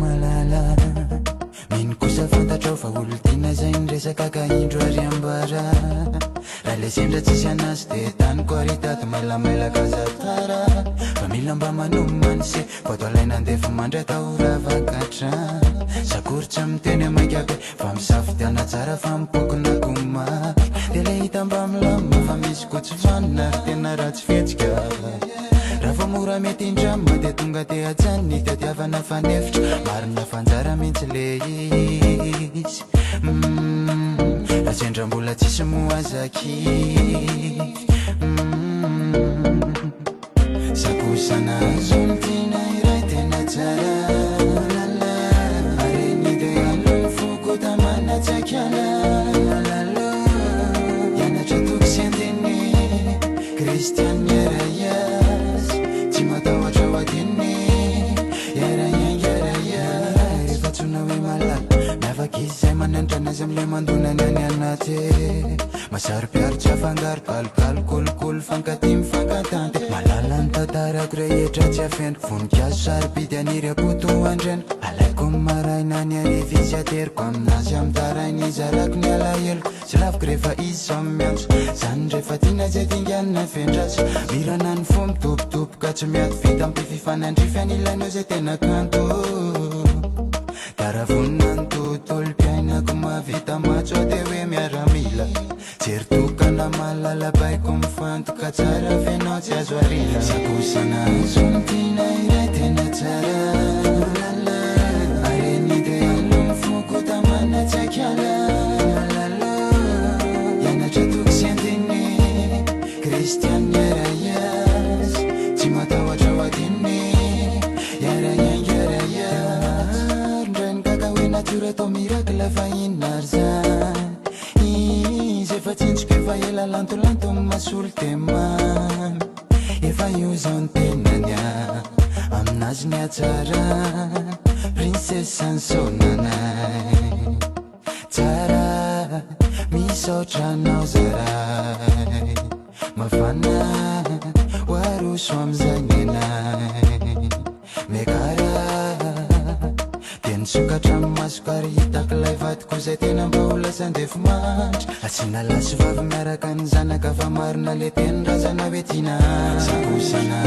malala mino kosa fantatrao fa olo-tina zay nresaka ka indro ary ambara raha le sendra tsisy anazy de taniko ary tato mailamailaka zatara fa mila mba manomany se fato alaina andefa mandray tahoravakatra sakory tsy miteny amaikabe fa misafidiana tsara fa mipokona komaky de le hita mba milama fa misy ko tsy vanina ary tena raha tsy fetsika raha fa mora mety indrama de tonga te ajany tadiavana fanefitra marina fanjara mihitsy le izy raha sendra mbola tsisy moazaky sakosana azony tina iray tena tsara lala areny de alony foko tamanatsakyala lalo ianatra toko sy andiny kristian yarayas tsy matahotra ho adiny yarayas rehefa tsona hoe malala miavaky izy zay manandranazy amile mandonany any anaty masaro-piaro tsy afangaro kalokalo kolokolo fankaty mifankatante malala ny tantarako rehetra tsy afeniko voninkazo sarobidy aniry apoto andreniko alaiko maraina ny arivisy ateriko aminazy amtarainy izy arako ny alaheloko tsy laviko rehefa izy sao miantso zany rehefa tina zay tinganina fendraso mirana ny fo mitobitoboka tsy miady vita ampififanandrify anilainao zay tena kanto taravonina ny tontolo mpiainako mavita matso de hoe miaramila jery tokana malala baiko mifantoka tsara fenao tsy azo arila sakosana azony tina iray tena tsara lala areny de alony foko tamanatsakyala lalo ianatra toko sy andiny kristian yarayas tsy matahotra ho adiny yarayas ndrainy kaka hoe natiora atao miracle fa inary zany izy efa tsintsika efa ela lantolanto masolo temamy efa io zao ny tenany aminazy ny atsara princesse sansonanay tsara misaotranao zaray mafana hoaroso amizay nenay mekara teny sokatra masoko ary hitako lay vatiko zay tena mba ho lasandefo mandry asina lasy vavy miaraka ny zanaka fa marina le teny razana hoe tina sakosana